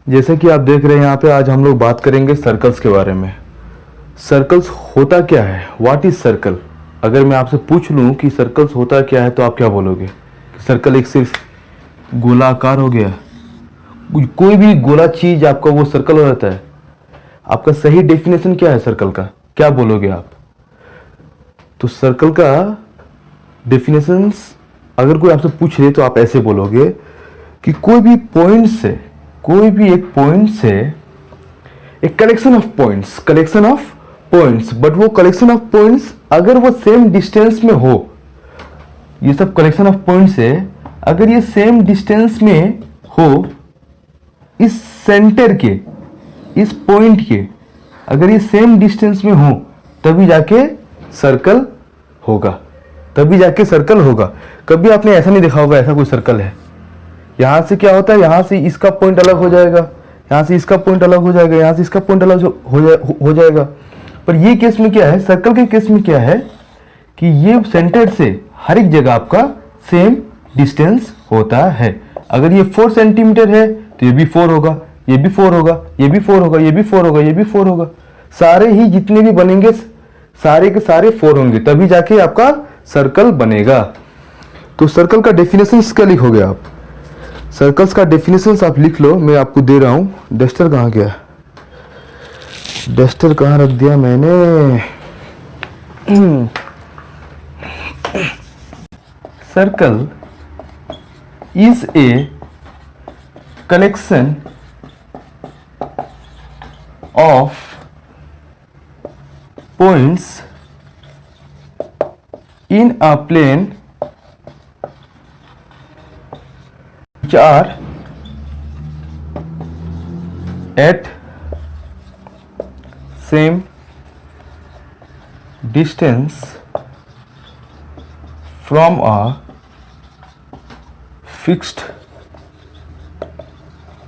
जैसे कि आप देख रहे हैं यहाँ पे, आज हम लोग बात करेंगे सर्कल्स के बारे में। सर्कल्स होता क्या है, व्हाट इज सर्कल। अगर मैं आपसे पूछ लूँ कि सर्कल्स होता क्या है तो आप क्या बोलोगे? सर्कल एक सिर्फ गोलाकार हो गया, कोई भी गोला चीज आपका वो सर्कल हो जाता है। आपका सही डेफिनेशन क्या है सर्कल का, क्या बोलोगे आप? तो सर्कल का डेफिनेशंस अगर कोई आपसे पूछ ले तो आप ऐसे बोलोगे कि कोई भी पॉइंट से, कोई भी एक पॉइंट से एक कलेक्शन ऑफ पॉइंट्स, बट वो कलेक्शन ऑफ पॉइंट्स अगर वो सेम डिस्टेंस में हो, ये सब कलेक्शन ऑफ पॉइंट्स है, अगर ये सेम डिस्टेंस में हो, इस सेंटर के, इस पॉइंट के अगर ये सेम डिस्टेंस में हो, तभी जाके सर्कल होगा, तभी जाके सर्कल होगा। कभी आपने ऐसा नहीं देखा होगा ऐसा कोई सर्कल है, यहां से क्या होता है, यहां से इसका पॉइंट अलग हो जाएगा, यहां से इसका पॉइंट अलग हो जाएगा, यहां से इसका पॉइंट अलग हो जाएगा। पर ये केस में क्या है, सर्कल के केस में क्या है कि ये सेंटर से हर एक जगह आपका सेम डिस्टेंस होता है। अगर ये 4 सेंटीमीटर है तो ये भी 4 होगा, ये भी 4 होगा, ये भी 4 होगा, ये भी 4 होगा, ये भी 4 होगा। सारे ही जितने भी बनेंगे सारे के सारे 4 होंगे, तभी जाके आपका सर्कल बनेगा। तो सर्कल का डेफिनेशन क्या लिखोगे आप? सर्कल्स का डेफिनेशन आप लिख लो, मैं आपको दे रहा हूं। डस्टर कहाँ गया, डस्टर कहाँ रख दिया मैंने? Circle is a collection of points in a plane which are at same distance from a fixed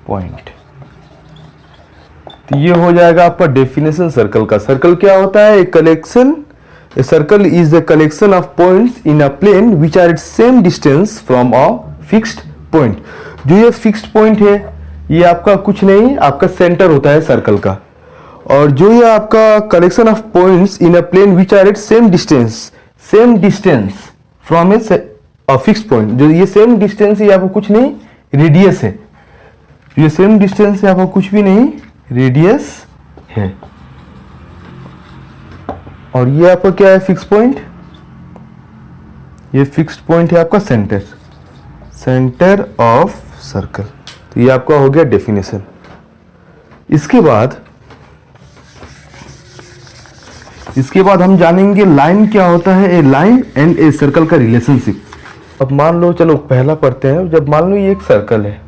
point। तो ये हो जाएगा आपका डेफिनेशन सर्कल का। सर्कल क्या होता है? एक collection, a circle is the collection of points in a plane which are at same distance from a fixed point. जो ये फिक्स्ड पॉइंट है ये आपका कुछ नहीं, आपका सेंटर होता है सर्कल का। और जो ये आपका collection of points in a plane which are at same distance from a fixed point, जो ये सेम डिस्टेंस है आपको कुछ नहीं, रेडियस है। ये सेम डिस्टेंस है आपको कुछ भी नहीं, रेडियस है। और ये आपका क्या है? Fix point. ये फिक्स्ड पॉइंट है आपका सेंटर ऑफ सर्कल। तो ये आपका हो गया डेफिनेशन। इसके बाद हम जानेंगे लाइन क्या होता है, ए लाइन एंड ए सर्कल का रिलेशनशिप। अब मान लो, चलो पहला पढ़ते हैं। जब मान लो ये एक सर्कल है,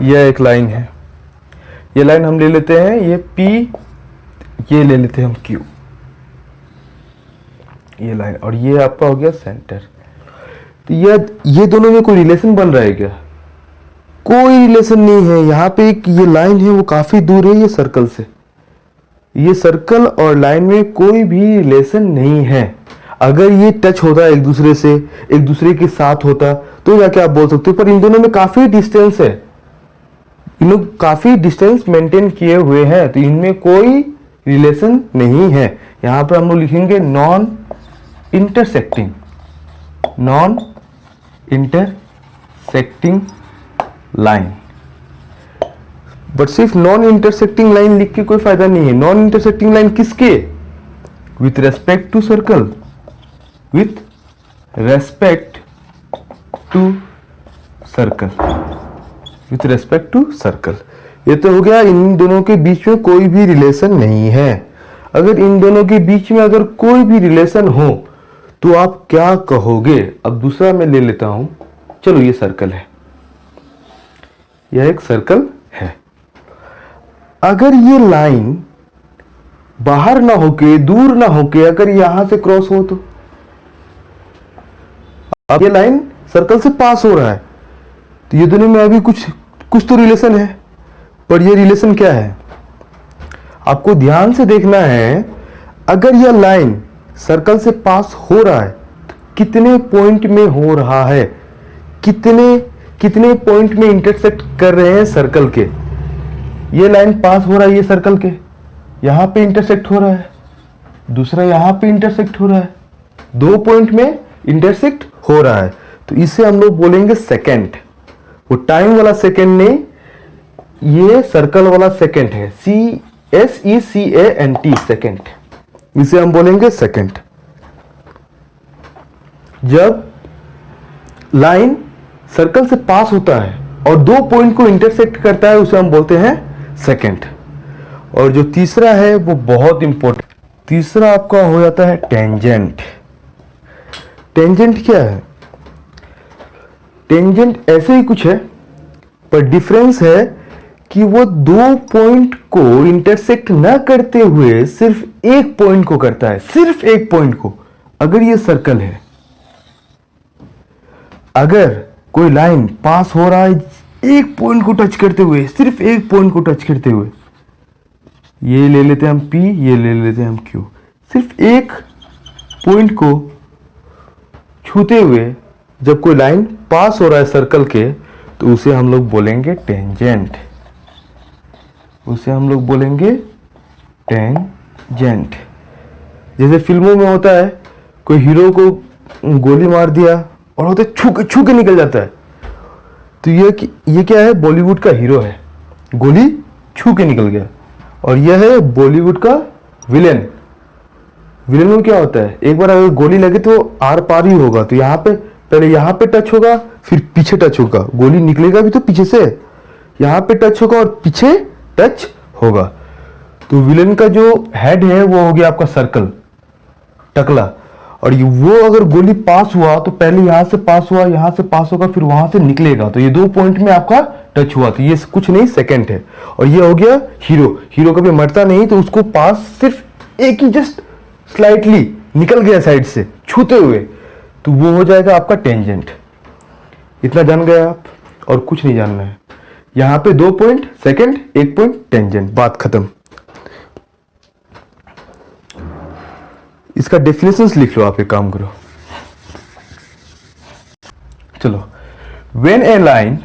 यह एक लाइन है, ये लाइन हम ले लेते हैं ये P, ये ले लेते हैं हम Q, ये लाइन, और ये आपका हो गया सेंटर। तो ये दोनों में कोई रिलेशन बन रहा है क्या? कोई रिलेशन नहीं है। यहाँ पे एक ये लाइन है वो काफी दूर है ये सर्कल से, ये सर्कल और लाइन में कोई भी रिलेशन नहीं है। अगर ये टच होता एक दूसरे से, एक दूसरे के साथ होता तो जाके आप बोल सकते हो, पर इन दोनों में काफी डिस्टेंस है, इन लोग काफी डिस्टेंस मेंटेन किए हुए हैं, तो इनमें कोई रिलेशन नहीं है। यहां पर हम लोग लिखेंगे नॉन इंटरसेक्टिंग लाइन। बट सिर्फ नॉन इंटरसेक्टिंग लाइन लिख के कोई फायदा नहीं है। नॉन इंटरसेक्टिंग लाइन किसके? With respect to circle, with respect to circle, with respect to circle. ये तो हो गया, इन दोनों के बीच में कोई भी रिलेशन नहीं है। अगर इन दोनों के बीच में अगर कोई भी रिलेशन हो तो आप क्या कहोगे? अब दूसरा मैं ले लेता हूं। चलो ये सर्कल है, यह एक सर्कल है। अगर ये लाइन बाहर ना होके, दूर ना होके, अगर यहां से क्रॉस हो तो, अब ये लाइन सर्कल से पास हो रहा है, तो ये दोनों में अभी कुछ तो रिलेशन है। पर ये रिलेशन क्या है आपको ध्यान से देखना है। अगर यह लाइन सर्कल से पास हो रहा है तो कितने पॉइंट में हो रहा है, कितने पॉइंट में इंटरसेक्ट कर रहे हैं सर्कल के। ये लाइन पास हो रहा है ये सर्कल के, यहां पे इंटरसेक्ट हो रहा है, दूसरा यहां पे इंटरसेक्ट हो रहा है, 2 पॉइंट में इंटरसेक्ट हो रहा है, तो इसे हम लोग बोलेंगे सेकेंड। वो टाइम वाला सेकेंड नहीं, ये सर्कल वाला सेकेंड है, SECANT सेकेंड, इसे हम बोलेंगे सेकेंड। जब लाइन सर्कल से पास होता है और 2 पॉइंट को इंटरसेक्ट करता है उसे हम बोलते हैं सेकेंड। और जो तीसरा है वो बहुत इंपॉर्टेंट, तीसरा आपका हो जाता है टेंजेंट। टेंजेंट क्या है? टेंजेंट ऐसे ही कुछ है, पर डिफरेंस है कि वो 2 पॉइंट को इंटरसेक्ट ना करते हुए सिर्फ एक पॉइंट को करता है, सिर्फ एक पॉइंट को। अगर ये सर्कल है, अगर कोई लाइन पास हो रहा है एक पॉइंट को टच करते हुए, सिर्फ एक पॉइंट को टच करते हुए, ये ले लेते हैं हम P, ये ले लेते हैं हम Q, सिर्फ एक पॉइंट को छूते हुए जब कोई लाइन पास हो रहा है सर्कल के, तो उसे हम लोग बोलेंगे टेंजेंट, उसे हम लोग बोलेंगे टेंजेंट। जैसे फिल्मों में होता है, कोई हीरो को गोली मार दिया और होते छू के निकल जाता है, तो ये क्या है? बॉलीवुड का हीरो है, गोली छू के निकल गया। और यह है बॉलीवुड का विलेन। विलेन में क्या होता है? एक बार अगर गोली लगे तो आर पार ही होगा, तो यहाँ पे पहले यहाँ पे टच होगा, फिर पीछे टच होगा, गोली निकलेगा भी तो पीछे से, यहाँ पे टच होगा और पीछे टच होगा। तो विलेन का जो हेड है वो हो गया आपका सर्कल, टकला, और वो अगर गोली पास हुआ तो पहले यहां से पास हुआ, यहां से पास होगा, फिर वहां से निकलेगा, तो ये 2 पॉइंट में आपका टच हुआ, तो ये कुछ नहीं सेकंड है। और ये हो गया हीरो। हीरो कभी मरता नहीं, तो उसको पास सिर्फ एक ही जस्ट स्लाइटली निकल गया साइड से छूते हुए, तो वो हो जाएगा आपका टेंजेंट। इतना जान गए आप, और कुछ नहीं जानना है। यहां पे 2 पॉइंट सेकंड, 1 पॉइंट टेंजेंट, बात खत्म। इसका डेफिनेशंस लिख लो आप, एक काम करो, चलो। when a line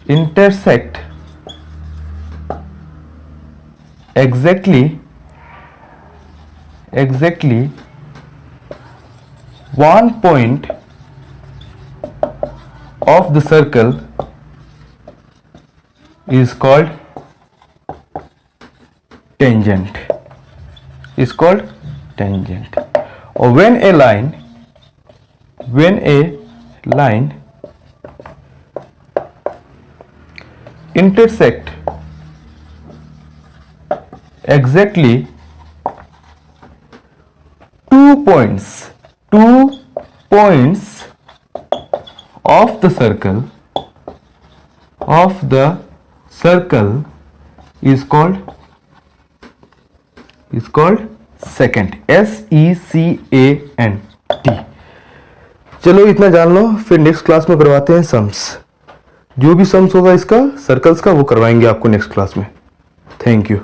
intersect exactly one point of the circle is called tangent, or when a line intersect exactly 2 points of the circle is called secant, SECANT। चलो इतना जान लो, फिर नेक्स्ट क्लास में करवाते हैं सम्स। जो भी सम्स होगा इसका सर्कल्स का, वो करवाएंगे आपको नेक्स्ट क्लास में। Thank you.